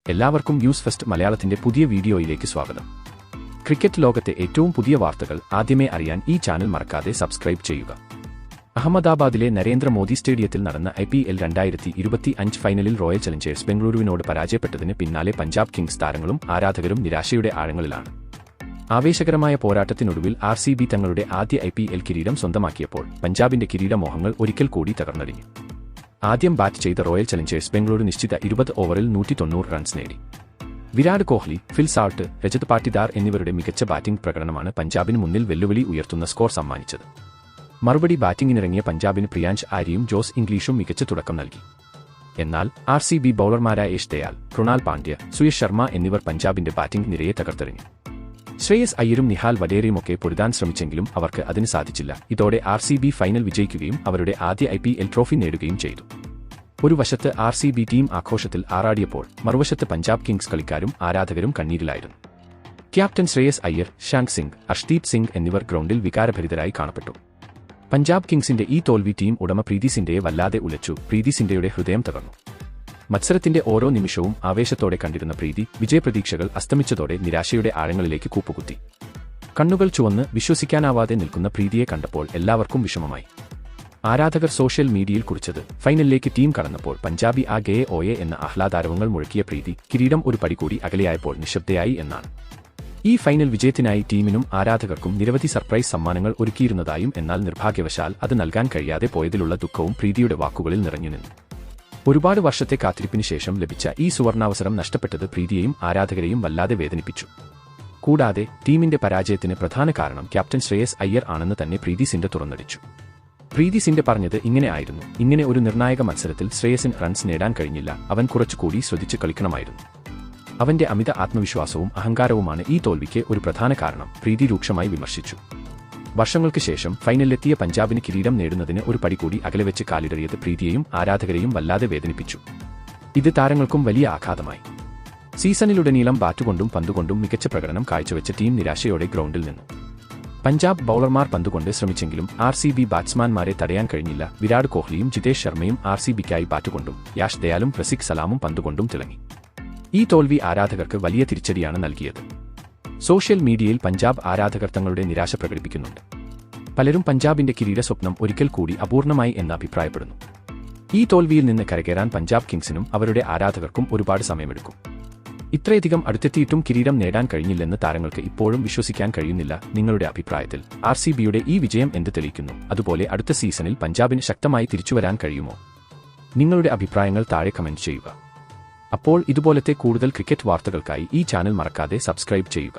എല്ലാവർക്കും news first മലയാളത്തിന്റെ പുതിയ വീഡിയോയിലേക്ക് സ്വാഗതം. ക്രിക്കറ്റ് ലോകത്തെ ഏറ്റവും പുതിയ വാർത്തകൾ ആദ്യമേ അറിയാൻ ഈ ചാനൽ മറക്കാതെ സബ്സ്ക്രൈബ് ചെയ്യുക. അഹമ്മദാബാദിലെ നരേന്ദ്രമോദി സ്റ്റേഡിയത്തിൽ നടന്ന IPL 2025 ഫൈനലിൽ റോയൽ ചലഞ്ചേഴ്സ് ബംഗളൂരുവിനോട് പരാജയപ്പെട്ടതിന് പിന്നാലെ പഞ്ചാബ് കിങ്സ് താരങ്ങളും ആരാധകരും നിരാശയുടെ ആഴങ്ങളിലാണ്. ആവേശകരമായ പോരാട്ടത്തിനൊടുവിൽ RCB തങ്ങളുടെ ആദ്യ IPL കിരീടം സ്വന്തമാക്കിയപ്പോൾ പഞ്ചാബിന്റെ കിരീടമോഹങ്ങൾ ഒരിക്കൽ കൂടി തകർന്നടിഞ്ഞു. ആദ്യം ബാറ്റ് ചെയ്ത റോയൽ ചലഞ്ചേഴ്സ് ബംഗളൂരു നിശ്ചിത 20 ഓവറിൽ 190 റൺസ് നേടി. വിരാട് കോഹ്ലി, ഫിൽ സാൾട്ട്, രജത് പാട്ടിദാർ എന്നിവരുടെ മികച്ച ബാറ്റിംഗ് പ്രകടനമാണ് പഞ്ചാബിന് മുന്നിൽ വെല്ലുവിളി ഉയർത്തുന്ന സ്കോർ സമ്മാനിച്ചത്. മറുപടി ബാറ്റിംഗിനിറങ്ങിയ പഞ്ചാബിന് പ്രിയാൻഷ് ആര്യയും ജോസ് ഇംഗ്ലീഷും മികച്ച തുടക്കം നൽകി. എന്നാൽ RCB ബൌളർമാരായ യേഷ് ദയാൽ, കൃണാൽ പാണ്ഡ്യ, സുയശ് ശർമ്മ എന്നിവർ പഞ്ചാബിന്റെ ബാറ്റിംഗ് നിരയെ തകർത്തെറിഞ്ഞു. ശ്രേയസ് അയ്യരും നിഹാൽ വഡേരയുമൊക്കെ പൊരുതാൻ ശ്രമിച്ചെങ്കിലും അവർക്ക് അതിന് സാധിച്ചില്ല. ഇതോടെ RCB ഫൈനൽ വിജയിക്കുകയും അവരുടെ ആദ്യ IPL ട്രോഫി നേടുകയും ചെയ്തു. ഒരു വശത്ത് RCB ടീം ആഘോഷത്തിൽ ആറാടിയപ്പോൾ മറുവശത്ത് പഞ്ചാബ് കിങ്സ് കളിക്കാരും ആരാധകരും കണ്ണീരിലായിരുന്നു. ക്യാപ്റ്റൻ ശ്രേയസ് അയ്യർ, ശാങ്ക് സിംഗ്, അർഷ്ദീപ് സിംഗ് എന്നിവർ ഗ്രൗണ്ടിൽ വികാരഭരിതരായി കാണപ്പെട്ടു. പഞ്ചാബ് കിങ്സിന്റെ ഈ തോൽവി ടീം ഉടമ പ്രീതി സിൻഡയെ വല്ലാതെ ഉലച്ചു. പ്രീതി സിൻഡയുടെ ഹൃദയം തകർന്നു. മത്സരത്തിന്റെ ഓരോ നിമിഷവും ആവേശത്തോടെ കണ്ടിരുന്ന പ്രീതി വിജയപ്രതീക്ഷകൾ അസ്തമിച്ചതോടെ നിരാശയുടെ ആഴങ്ങളിലേക്ക് കൂപ്പുകുത്തി. കണ്ണുകൾ ചുവന്ന് വിശ്വസിക്കാനാവാതെ നിൽക്കുന്ന പ്രീതിയെ കണ്ടപ്പോൾ എല്ലാവർക്കും വിഷമമായി. ആരാധകർ സോഷ്യൽ മീഡിയയിൽ കുറിച്ചത്, ഫൈനലിലേക്ക് ടീം കടന്നപ്പോൾ പഞ്ചാബി ആ ഗയെ ഓയെ എന്ന ആഹ്ലാദാരവങ്ങൾ മുഴക്കിയ പ്രീതി കിരീടം ഒരു പടി കൂടി അകലെയായപ്പോൾ നിശബ്ദയായി എന്നാണ്. ഈ ഫൈനൽ വിജയത്തിനായി ടീമിനും ആരാധകർക്കും നിരവധി സർപ്രൈസ് സമ്മാനങ്ങൾ ഒരുക്കിയിരുന്നതായും എന്നാൽ നിർഭാഗ്യവശാൽ അത് നൽകാൻ കഴിയാതെ പോയതിലുള്ള ദുഃഖവും പ്രീതിയുടെ വാക്കുകളിൽ നിറഞ്ഞുനിന്നു. ഒരുപാട് വർഷത്തെ കാത്തിരിപ്പിന് ശേഷം ലഭിച്ച ഈ സുവർണാവസരം നഷ്ടപ്പെട്ടത് പ്രീതിയെയും ആരാധകരെയും വല്ലാതെ വേദനിപ്പിച്ചു. കൂടാതെ ടീമിന്റെ പരാജയത്തിന് പ്രധാന കാരണം ക്യാപ്റ്റൻ ശ്രേയസ് അയ്യർ ആണെന്ന് തന്നെ പ്രീതി സിൻഡ തുറന്നടിച്ചു. പ്രീതി സിൻഡ പറഞ്ഞത് ഇങ്ങനെ ആയിരുന്നു: ഇങ്ങനെ ഒരു നിർണായക മത്സരത്തിൽ ശ്രേയസിന് റൺസ് നേടാൻ കഴിഞ്ഞില്ല. അവൻ കുറച്ചുകൂടി ശ്രദ്ധിച്ച് കളിക്കണമായിരുന്നു. അവന്റെ അമിത ആത്മവിശ്വാസവും അഹങ്കാരവുമാണ് ഈ തോൽവിക്ക് ഒരു പ്രധാന കാരണം, പ്രീതി രൂക്ഷമായി വിമർശിച്ചു. വർഷങ്ങൾക്ക് ശേഷം ഫൈനലിലെത്തിയ പഞ്ചാബിന് കിരീടം നേടുന്നതിന് ഒരു പടി കൂടി അകലെ വെച്ച് കാലിടറിയത് പ്രീതിയെയും ആരാധകരെയും വല്ലാതെ വേദനിപ്പിച്ചു. ഇത് താരങ്ങൾക്കും വലിയ ആഘാതമായി. സീസണിലുടനീളം ബാറ്റുകൊണ്ടും പന്തുകൊണ്ടും മികച്ച പ്രകടനം കാഴ്ചവെച്ച ടീം നിരാശയോടെ ഗ്രൗണ്ടിൽ നിന്നു. പഞ്ചാബ് ബൌളർമാർ പന്തുകൊണ്ട് ശ്രമിച്ചെങ്കിലും RCB ബാറ്റ്സ്മാൻമാരെ തടയാൻ കഴിഞ്ഞില്ല. വിരാട് കോഹ്ലിയും ജിതേഷ് ശർമ്മയും RCBക്കായി ബാറ്റുകൊണ്ടും യാഷ് ദയാലും റസിക് സലാമും പന്തുകൊണ്ടും തിളങ്ങി. ഈ തോൽവി ആരാധകർക്ക് വലിയ തിരിച്ചടിയാണ് നൽകിയത്. സോഷ്യൽ മീഡിയയിൽ പഞ്ചാബ് ആരാധകർ തങ്ങളുടെ നിരാശ പ്രകടിപ്പിക്കുന്നുണ്ട്. പലരും പഞ്ചാബിന്റെ കിരീട സ്വപ്നം ഒരിക്കൽ കൂടി അപൂർണമായി എന്ന് അഭിപ്രായപ്പെടുന്നു. ഈ തോൽവിയിൽ നിന്ന് കരകയറാൻ പഞ്ചാബ് കിങ്സിനും അവരുടെ ആരാധകർക്കും ഒരുപാട് സമയമെടുക്കും. ഇത്രയധികം അടുത്തെത്തിയിട്ടും കിരീടം നേടാൻ കഴിഞ്ഞില്ലെന്ന് താരങ്ങൾക്ക് ഇപ്പോഴും വിശ്വസിക്കാൻ കഴിയുന്നില്ല. നിങ്ങളുടെ അഭിപ്രായത്തിൽ RCBയുടെ ഈ വിജയം എന്ത് തെളിയിക്കുന്നു? അതുപോലെ അടുത്ത സീസണിൽ പഞ്ചാബിന് ശക്തമായി തിരിച്ചുവരാൻ കഴിയുമോ? നിങ്ങളുടെ അഭിപ്രായങ്ങൾ താഴെ കമന്റ് ചെയ്യുക. അപ്പോൾ ഇതുപോലത്തെ കൂടുതൽ ക്രിക്കറ്റ് വാർത്തകൾക്കായി ഈ ചാനൽ മറക്കാതെ സബ്സ്ക്രൈബ് ചെയ്യുക.